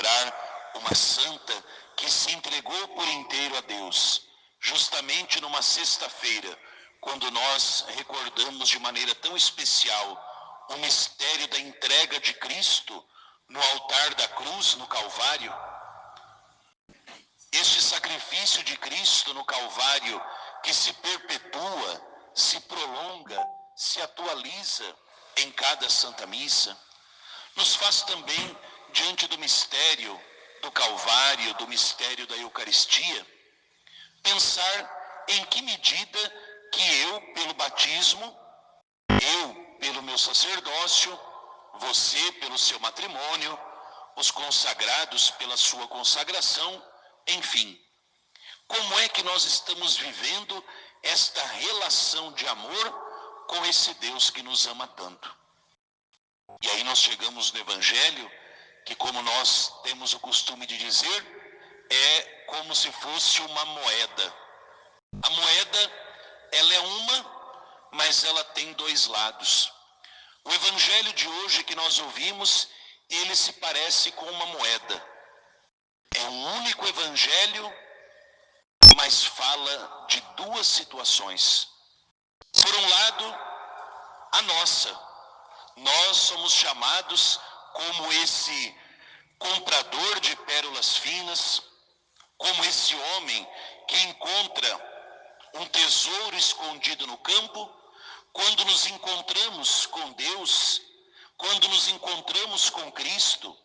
recordar uma santa que se entregou por inteiro a Deus, justamente numa sexta-feira, quando nós recordamos de maneira tão especial o mistério da entrega de Cristo no altar da cruz, no Calvário. Este sacrifício de Cristo no Calvário, que se perpetua, se prolonga, se atualiza em cada Santa Missa, nos faz também, diante do mistério do Calvário, do mistério da Eucaristia, pensar em que medida que eu, pelo batismo, eu, pelo meu sacerdócio, você, pelo seu matrimônio, os consagrados pela sua consagração, enfim, como é que nós estamos vivendo esta relação de amor com esse Deus que nos ama tanto? E aí nós chegamos no Evangelho, que, como nós temos o costume de dizer, é como se fosse uma moeda. A moeda, ela é uma, mas ela tem dois lados. O Evangelho de hoje que nós ouvimos, ele se parece com uma moeda. É um único Evangelho, mas fala de duas situações. Por um lado, a nossa. Nós somos chamados como esse comprador de pérolas finas, como esse homem que encontra um tesouro escondido no campo. Quando nos encontramos com Deus, quando nos encontramos com Cristo,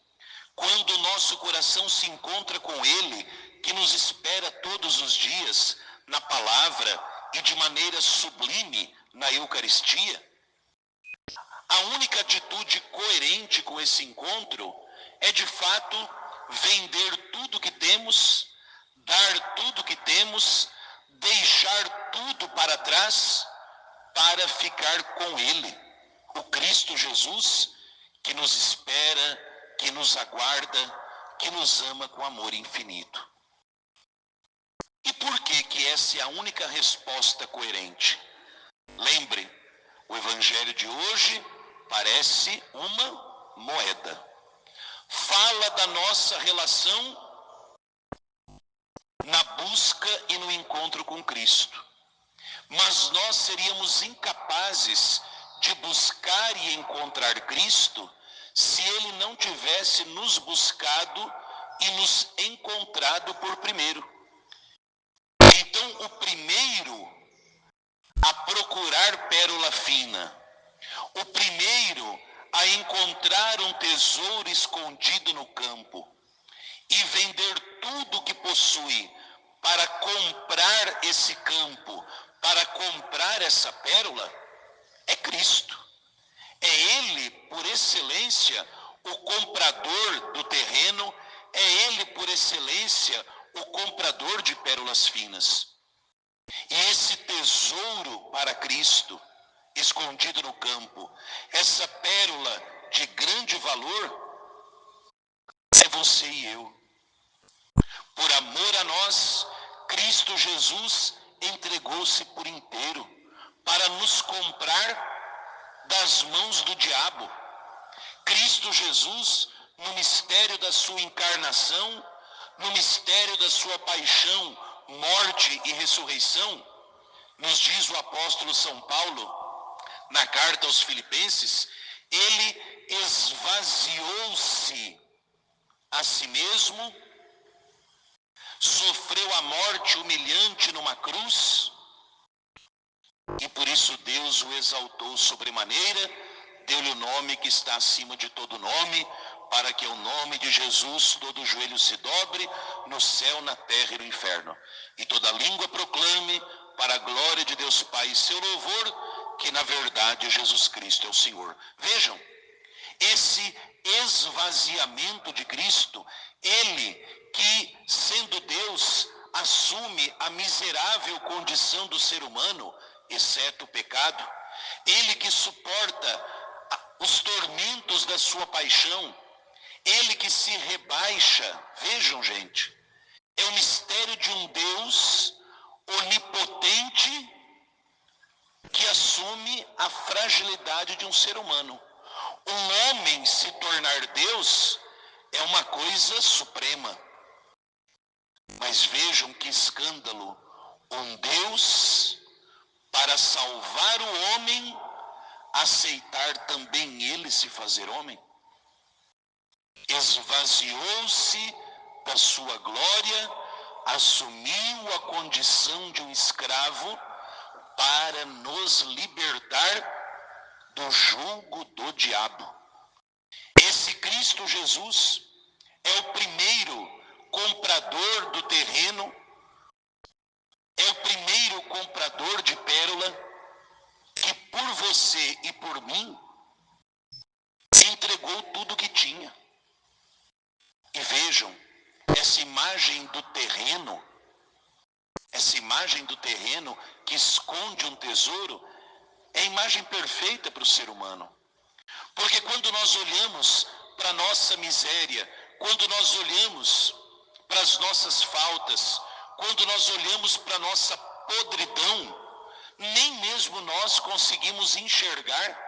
quando o nosso coração se encontra com Ele, que nos espera todos os dias na palavra e de maneira sublime na Eucaristia, a única atitude coerente com esse encontro é, de fato, vender tudo que temos, dar tudo que temos, deixar tudo para trás para ficar com Ele, o Cristo Jesus, que nos espera, que nos aguarda, que nos ama com amor infinito. E por que essa é a única resposta coerente? Lembre, o Evangelho de hoje parece uma moeda. Fala da nossa relação na busca e no encontro com Cristo. Mas nós seríamos incapazes de buscar e encontrar Cristo se Ele não tivesse nos buscado e nos encontrado por primeiro. Então, o primeiro a procurar pérola fina, o primeiro a encontrar um tesouro escondido no campo e vender tudo que possui para comprar esse campo, para comprar essa pérola, é Cristo. É Ele, por excelência, o comprador do terreno, é Ele, por excelência, o comprador de pérolas finas. E esse tesouro para Cristo, escondido no campo, essa pérola de grande valor, é você e eu. Por amor a nós, Cristo Jesus entregou-se por inteiro para nos comprar das mãos do diabo. Cristo Jesus, no mistério da sua encarnação, no mistério da sua paixão, morte e ressurreição, nos diz o apóstolo São Paulo, na carta aos Filipenses, ele esvaziou-se a si mesmo, sofreu a morte humilhante numa cruz, e por isso Deus o exaltou sobremaneira, deu-lhe o nome que está acima de todo nome, para que ao nome de Jesus todo joelho se dobre, no céu, na terra e no inferno. E toda língua proclame, para a glória de Deus Pai e seu louvor, que na verdade Jesus Cristo é o Senhor. Vejam, esse esvaziamento de Cristo, Ele que, sendo Deus, assume a miserável condição do ser humano, exceto o pecado, Ele que suporta os tormentos da sua paixão, Ele que se rebaixa. Vejam, gente, é o mistério de um Deus onipotente que assume a fragilidade de um ser humano. Um homem se tornar Deus é uma coisa suprema. Mas vejam que escândalo, um Deus, para salvar o homem, aceitar também ele se fazer homem. Esvaziou-se da sua glória, assumiu a condição de um escravo para nos libertar do jugo do diabo. Esse Cristo Jesus é o primeiro comprador do terreno, é o primeiro comprador de pérola que por você e por mim entregou tudo que tinha. E vejam, essa imagem do terreno que esconde um tesouro, é a imagem perfeita para o ser humano. Porque quando nós olhamos para a nossa miséria, quando nós olhamos para as nossas faltas, quando nós olhamos para a nossa podridão, nem mesmo nós conseguimos enxergar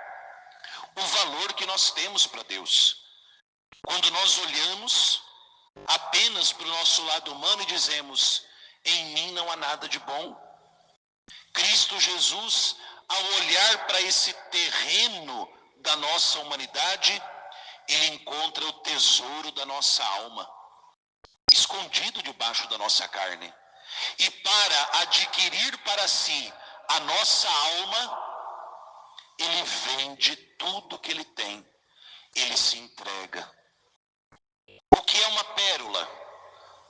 o valor que nós temos para Deus. Quando nós olhamos apenas para o nosso lado humano e dizemos, em mim não há nada de bom. Cristo Jesus, ao olhar para esse terreno da nossa humanidade, ele encontra o tesouro da nossa alma, escondido debaixo da nossa carne. E para adquirir para si a nossa alma, ele vende tudo que ele tem, ele se entrega. O que é uma pérola?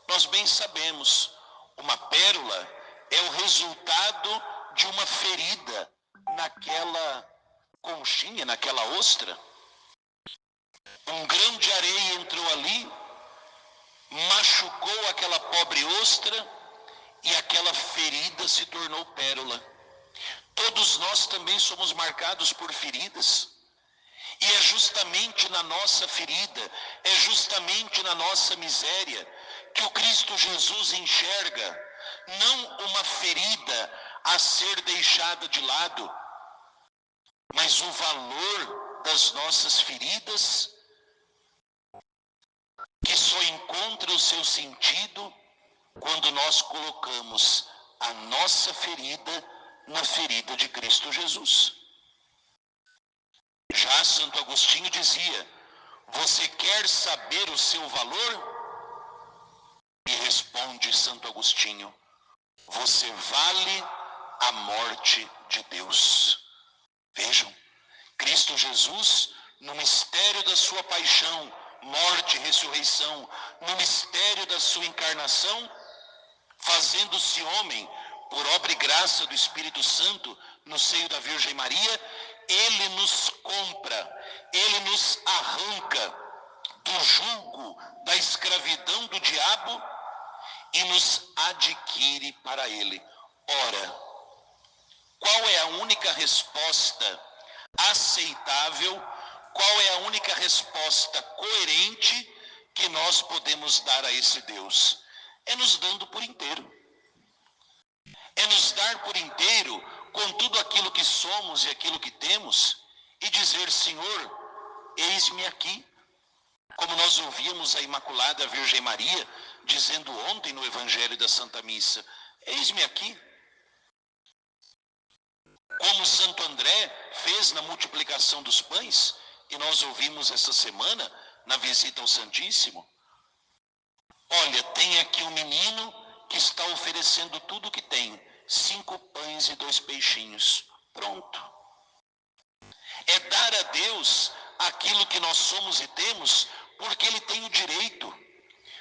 Nós bem sabemos, uma pérola é o resultado de uma ferida naquela conchinha, naquela ostra. Um grão de areia entrou ali, machucou aquela pobre ostra e aquela ferida se tornou pérola. Todos nós também somos marcados por feridas. E é justamente na nossa ferida, é justamente na nossa miséria que o Cristo Jesus enxerga não uma ferida a ser deixada de lado, mas o valor das nossas feridas, que só encontra o seu sentido quando nós colocamos a nossa ferida na ferida de Cristo Jesus. Já Santo Agostinho dizia, você quer saber o seu valor? E responde Santo Agostinho, você vale a morte de Deus. Vejam, Cristo Jesus, no mistério da sua paixão, morte e ressurreição, no mistério da sua encarnação, fazendo-se homem, por obra e graça do Espírito Santo, no seio da Virgem Maria, ele nos compra, ele nos arranca do jugo da escravidão do diabo e nos adquire para ele. Ora, qual é a única resposta aceitável, qual é a única resposta coerente que nós podemos dar a esse Deus? É nos dando por inteiro. É nos dar por inteiro com tudo aquilo que somos e aquilo que temos e dizer, Senhor, eis-me aqui. Como nós ouvimos a Imaculada Virgem Maria dizendo ontem no Evangelho da Santa Missa, eis-me aqui. Como Santo André fez na multiplicação dos pães, e nós ouvimos essa semana na visita ao Santíssimo. Olha, tem aqui um menino que está oferecendo tudo o que tem, 5 pães e 2 peixinhos. Pronto. É dar a Deus aquilo que nós somos e temos, porque Ele tem o direito.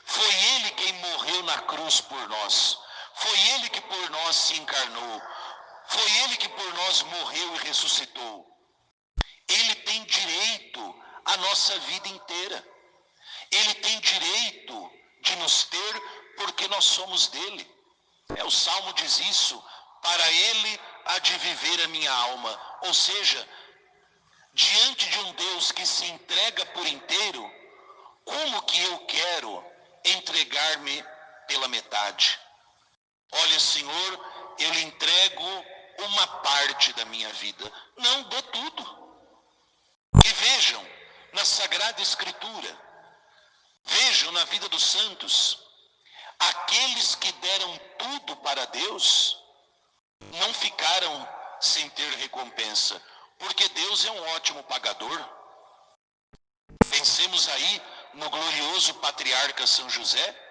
Foi Ele quem morreu na cruz por nós. Foi Ele que por nós se encarnou. Foi Ele que por nós morreu e ressuscitou. Ele tem direito à nossa vida inteira. Ele tem direito de nos ter porque nós somos dele. O Salmo diz isso, para ele há de viver a minha alma. Ou seja, diante de um Deus que se entrega por inteiro, como que eu quero entregar-me pela metade? Olha, Senhor, eu lhe entrego uma parte da minha vida. Não, dou tudo. E vejam, na Sagrada Escritura, Vejam na vida dos santos, aqueles que deram tudo para Deus, não ficaram sem ter recompensa, porque Deus é um ótimo pagador. Pensemos aí no glorioso patriarca São José.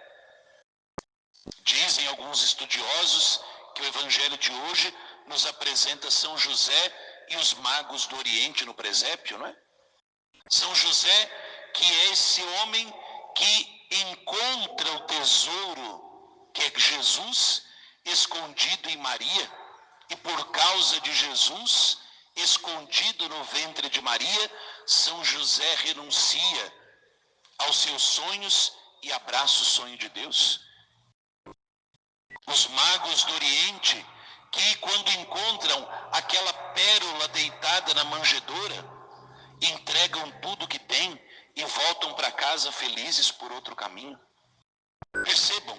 Dizem alguns estudiosos que o evangelho de hoje nos apresenta São José e os magos do Oriente no presépio, não é? São José, que é esse homem que encontra o tesouro, que é Jesus, escondido em Maria, e por causa de Jesus, escondido no ventre de Maria, São José renuncia aos seus sonhos e abraça o sonho de Deus. Os magos do Oriente, que quando encontram aquela pérola deitada na manjedoura, entregam tudo que têm e voltam para casa felizes por outro caminho. Percebam,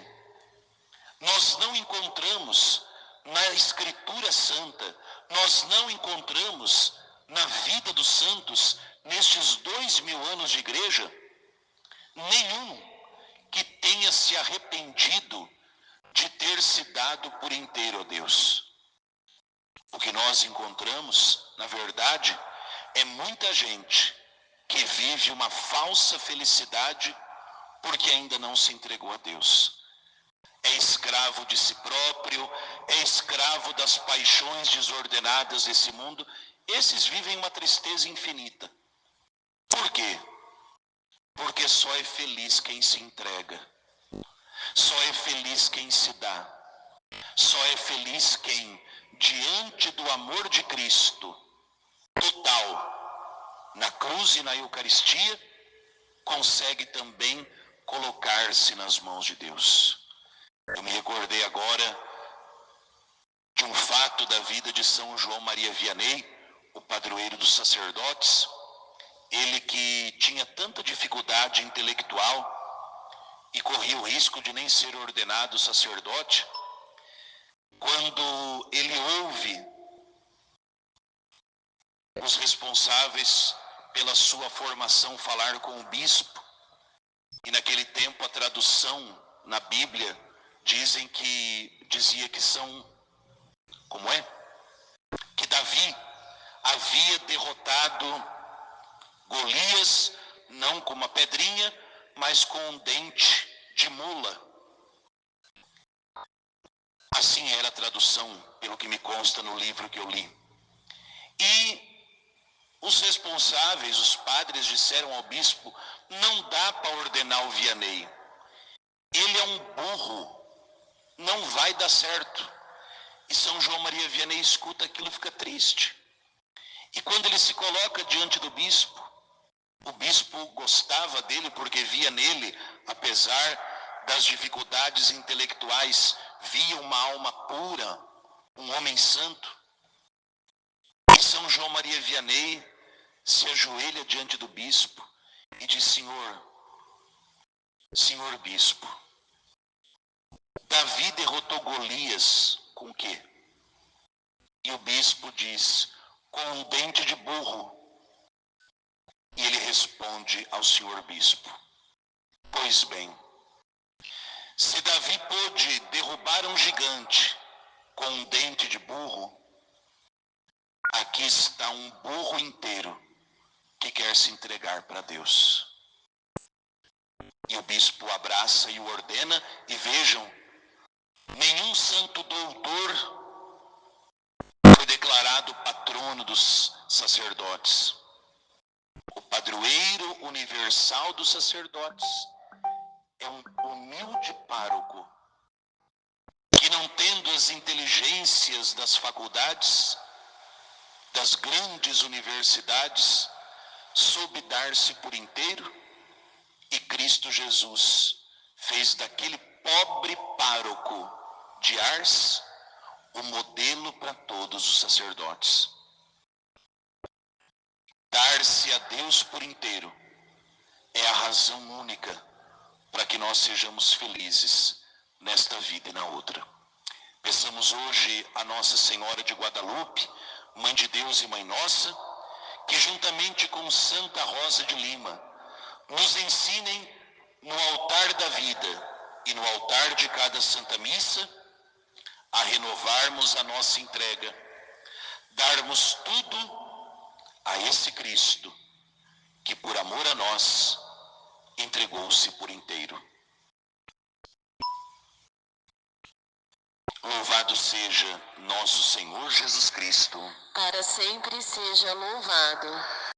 nós não encontramos na Escritura Santa, nós não encontramos na vida dos santos, nestes 2000 anos de igreja, nenhum que tenha se arrependido de ter se dado por inteiro a Deus. O que nós encontramos, na verdade, é muita gente que vive uma falsa felicidade porque ainda não se entregou a Deus. É escravo de si próprio, é escravo das paixões desordenadas desse mundo. Esses vivem uma tristeza infinita. Por quê? Porque só é feliz quem se entrega. Só é feliz quem se dá. Só é feliz quem, diante do amor de Cristo, total, na cruz e na Eucaristia, consegue também colocar-se nas mãos de Deus. Eu me recordei agora de um fato da vida de São João Maria Vianney, o padroeiro dos sacerdotes. Ele que tinha tanta dificuldade intelectual e corria o risco de nem ser ordenado sacerdote, quando ele ouve os responsáveis pela sua formação falar com o bispo, e naquele tempo a tradução na Bíblia dizia que como é? Que Davi havia derrotado Golias, não com uma pedrinha, mas com um dente de mula. Assim era a tradução, pelo que me consta no livro que eu li. E os responsáveis, os padres, disseram ao bispo: não dá para ordenar o Vianney. Ele é um burro, não vai dar certo. E São João Maria Vianney escuta aquilo e fica triste. E quando ele se coloca diante do bispo, o bispo gostava dele porque via nele, apesar das dificuldades intelectuais, via uma alma pura, um homem santo. E São João Maria Vianney se ajoelha diante do bispo e diz: Senhor bispo, Davi derrotou Golias com o quê? E o bispo diz: com um dente de burro. E ele responde ao senhor bispo: pois bem, se Davi pôde derrubar um gigante com um dente de burro, aqui está um burro inteiro que quer se entregar para Deus. E o bispo abraça e o ordena, e vejam, nenhum santo doutor foi declarado patrono dos sacerdotes. O padroeiro universal dos sacerdotes é um humilde pároco que, não tendo as inteligências das faculdades, das grandes universidades, soube dar-se por inteiro, e Cristo Jesus fez daquele pobre pároco de Ars o modelo para todos os sacerdotes. Dar-se a Deus por inteiro é a razão única para que nós sejamos felizes nesta vida e na outra. Peçamos hoje a Nossa Senhora de Guadalupe, Mãe de Deus e Mãe Nossa, que juntamente com Santa Rosa de Lima nos ensinem no altar da vida e no altar de cada Santa Missa, a renovarmos a nossa entrega, darmos tudo a esse Cristo que, por amor a nós, entregou-se por inteiro. Louvado seja nosso Senhor Jesus Cristo. Para sempre seja louvado.